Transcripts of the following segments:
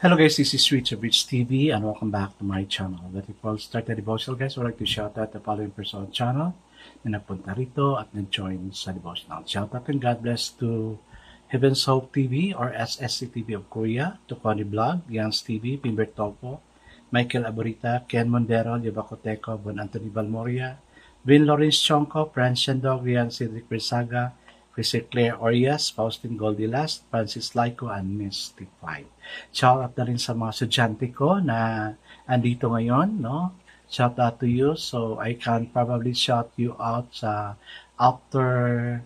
Hello guys, this is Rich of Rich TV and welcome back to my channel. But before we start the devotional guys, I'd like to shout out the following person on the channel na napunta rito at nag-join sa devotional. Shout out and God bless to Heaven's Hope TV or SSC TV of Korea, to Connie Vlog, Yans TV, Pimbert Topo, Michael Aborita, Ken Mondero, Libacoteco, Bon Anthony Balmoria, Vin Lawrence Chonko, Franz Shandog, Rian Cedric Resaga, Chrissy Claire Orias, Faustin Goldilas, Francis Laico, and Mystified. Shout out na rin sa mga estudyante ko na andito ngayon, no? Shout out to you. So, I can probably shout you out sa after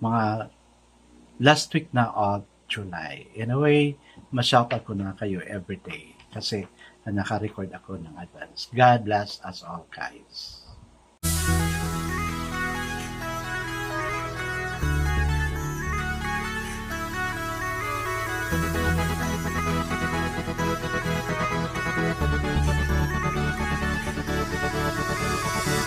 mga last week na of July. In a way, ma-shout out ko na kayo every day kasi naka-record ako ng advance. God bless us all, guys.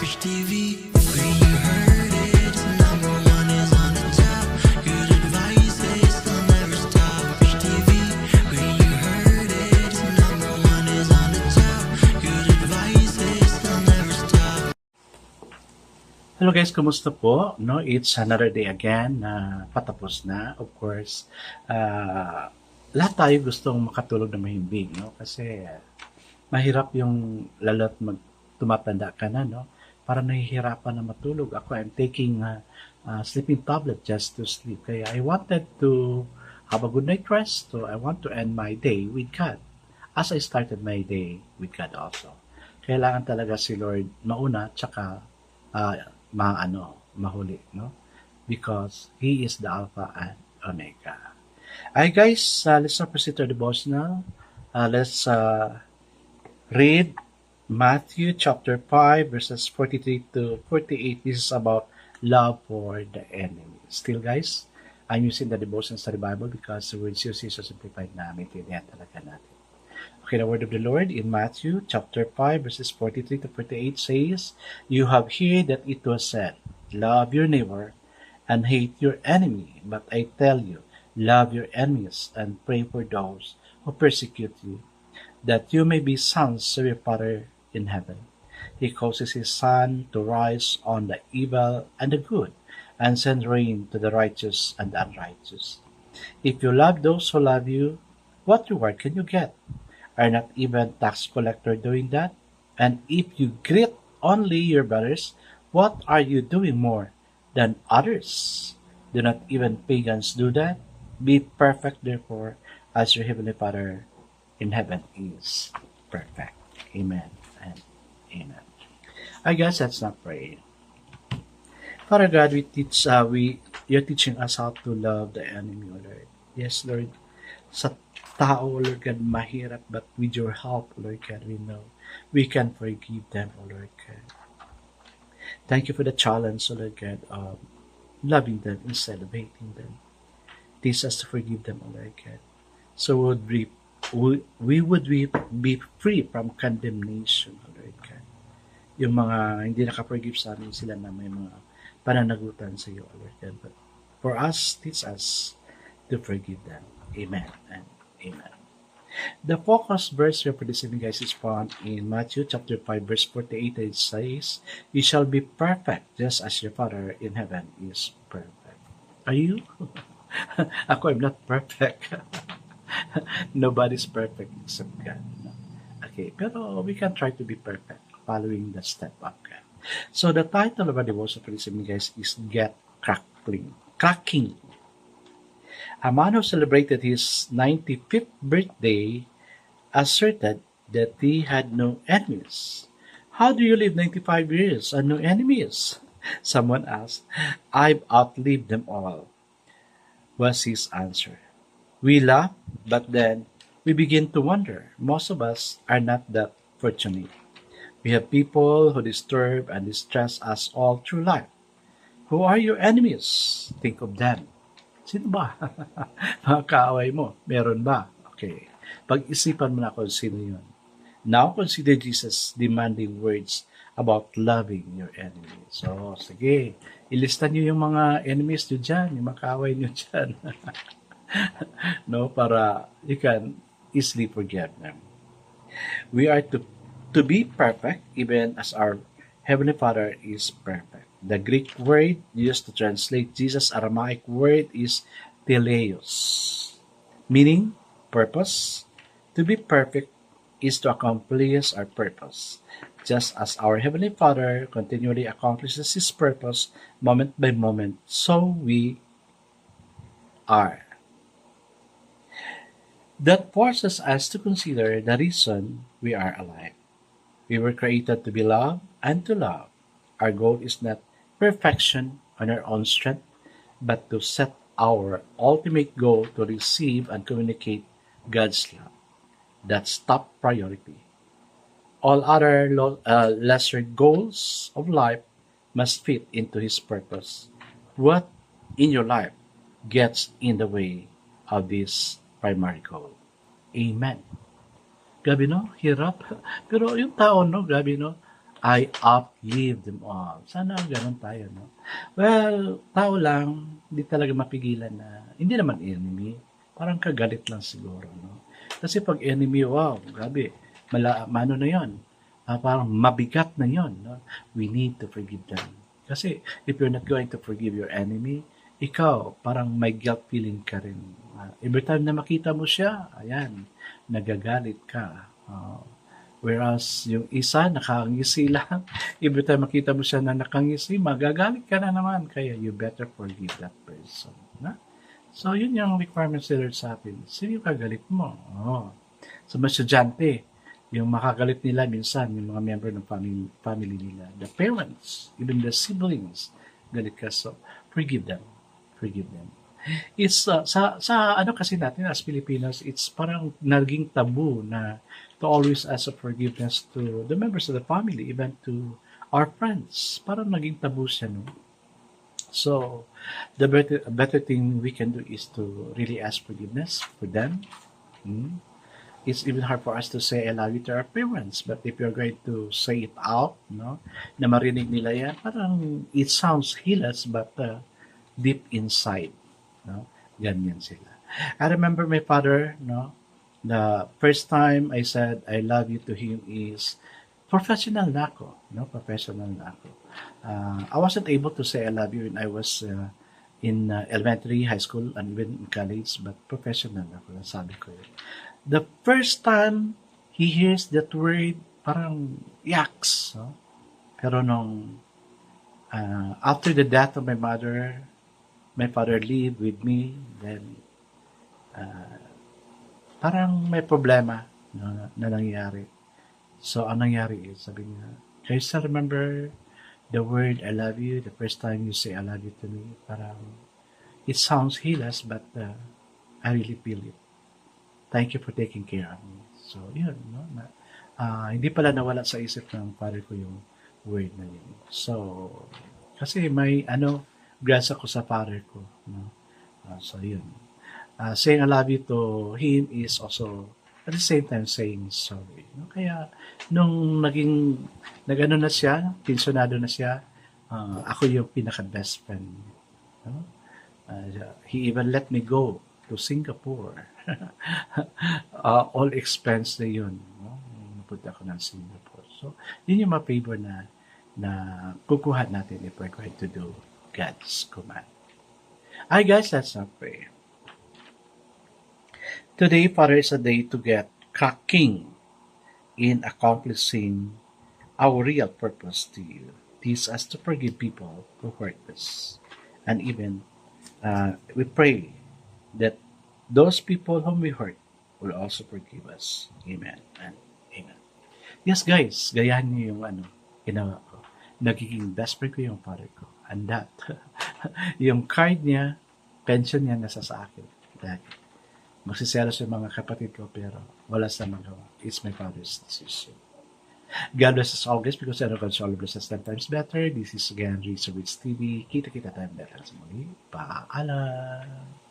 Rich TV, where you heard it, number one is on the top. Good advice is they'll never stop. Rich TV, where you heard it, number one is on the top. Good advice is they'll never stop. Hello guys, kumusta po? No, it's another day again na patapos na. Of course, lahat tayo gustong makatulog na mahimbing, no? Kasi mahirap yung lalo't tumatanda ka na, no? Para nahihirapan na matulog. Ako, I'm taking sleeping tablet just to sleep. Kaya I wanted to have a good night rest. So I want to end my day with God. As I started my day with God also. Kailangan talaga si Lord mauna, tsaka mahuli, no? Because He is the Alpha and Omega. Hi guys, let's not proceed to our devotional. Let's read Matthew chapter 5 verses 43 to 48. This is about love for the enemy. Still guys, I'm using the devotion study Bible because the words used is so simplified na maintindihan talaga natin. Okay, the word of the Lord in Matthew chapter 5 verses 43 to 48 says, "You have heard that it was said, love your neighbor and hate your enemy. But I tell you, love your enemies and pray for those who persecute you, that you may be sons of your Father in heaven. He causes His sun to rise on the evil and the good, and sends rain to the righteous and the unrighteous. If you love those who love you, what reward can you get? Are not even tax collectors doing that? And if you greet only your brothers, what are you doing more than others? Do not even pagans do that? Be perfect, therefore, as your heavenly Father in heaven is perfect." Amen and amen. I guess let's not pray. Father God, you're teaching us how to love the enemy, O Lord. Yes, Lord. Sa tao, O Lord God, mahirap, but with your help, O Lord God, we know we can forgive them, O Lord God. Thank you for the challenge, O Lord God, of loving them instead of hating them. Teach us to forgive them, O Lord God. So we would be free from condemnation, O Lord God. Yung mga hindi nakaforgive sa amin, sila na may mga pananagutan sa iyo, O Lord God. But for us, teach us to forgive them. Amen and amen. The focus verse here for this evening, guys, is found in Matthew chapter 5, verse 48. It says, "You shall be perfect, just as your Father in heaven is perfect." Are you? Ako, I'm not perfect. Nobody's perfect except God. No? Okay, pero we can try to be perfect following the step of God. So the title of our devotion for this evening, guys, is Get Cracking. A man who celebrated his 95th birthday asserted that he had no enemies. "How do you live 95 years and no enemies?" Someone asked. "I've outlived them all," was his answer. We laugh, but then we begin to wonder. Most of us are not that fortunate. We have people who disturb and distress us all through life. Who are your enemies? Think of them. Sino ba? Mga kaaway mo. Meron ba? Okay. Pag-isipan mo na kung sino yun. Now consider Jesus demanding words about loving your enemies. So, sige. Ilista niyo yung mga enemies niyo dyan, yung mga kaaway niyo dyan. No, para you can easily forgive them. We are to be perfect, even as our Heavenly Father is perfect. The Greek word used to translate Jesus' Aramaic word is teleos, meaning purpose. To be perfect is to accomplish our purpose. Just as our Heavenly Father continually accomplishes His purpose moment by moment, so we are. That forces us to consider the reason we are alive. We were created to be loved and to love. Our goal is not perfection on our own strength, but to set our ultimate goal to receive and communicate God's love. That's top priority. All other lesser goals of life must fit into His purpose. What in your life gets in the way of this primary goal? Amen. Grabe no, hirap. Pero yung tao no, grabe no, I outlive them all. Sana ganun tayo no. Well, tao lang, hindi talaga mapigilan na, hindi naman enemy, parang kagalit lang siguro no. Kasi pag enemy, wow, grabe, mano na yon. Parang mabigat na yon. No? We need to forgive them. Kasi if you're not going to forgive your enemy, ikaw, parang may guilt feeling ka rin. Every time na makita mo siya, ayan, nagagalit ka. Whereas yung isa, nakangisi lang. Every time makita mo siya na nakangisi, magagalit ka na naman. Kaya you better forgive that person. Na? So, yun yung requirements nila sa atin. Sino yung kagalit mo? Sa mga estudyante, yung makagalit nila minsan, yung mga member ng family nila. The parents, even the siblings, galit ka. So, forgive them. Forgive them. It's, sa ano kasi natin as Filipinos, it's parang naging tabu na to always ask for forgiveness to the members of the family, even to our friends. Parang naging tabu siya, no? So, the better thing we can do is to really ask forgiveness for them. It's even hard for us to say I love you to our parents, but if you're going to say it out, no, na marinig nila yan, parang it sounds healers, but deep inside, no, ganyan sila. I remember my father, no, the first time I said I love you to him is professional na ako, no, professional na ako. I wasn't able to say I love you when I was in elementary, high school, and even in college, but professional ako, sabi ko yun. The first time he hears that word, parang yaks. No? Pero nung after the death of my father lived with me, then parang may problema na nangyari. So, ang nangyari is, sabi niya, can you still remember the word I love you, the first time you say I love you to me? Parang, it sounds healers, but I really feel it. Thank you for taking care of me. So, yun, no? Hindi pala nawala sa isip ng father ko yung word na yun. So, kasi may, grasp ako sa father ko. No? So, yun. Saying I love you to him is also, at the same time, saying sorry. No? Kaya, nung nag-ano na siya, pensionado na siya, ako yung pinaka-best friend. No? He even let me go to Singapore. All expense na yun. No? Napunta ako ng Singapore. So, yun yung mga favor na kukuha natin if we're going to do God's command. Hi guys, let's not pray. Today, Father, is a day to get cracking in accomplishing our real purpose to you. Teach us to forgive people who hurt us. And even, we pray that those people whom we hurt will also forgive us. Amen and amen. Yes, guys, gayahin niyo yung ginawa ko. Nagiging best friend ko yung father ko. And that, yung card niya, pension niya nasa sa akin. Dahil, magsiselos yung mga kapatid ko, pero wala sa magawa. It's my father's decision. God bless us all, guys, because I know God's all bless us 10 times better. This is again, Rizzo Rich TV. Kita-kita tayo better sa muli. Paalam!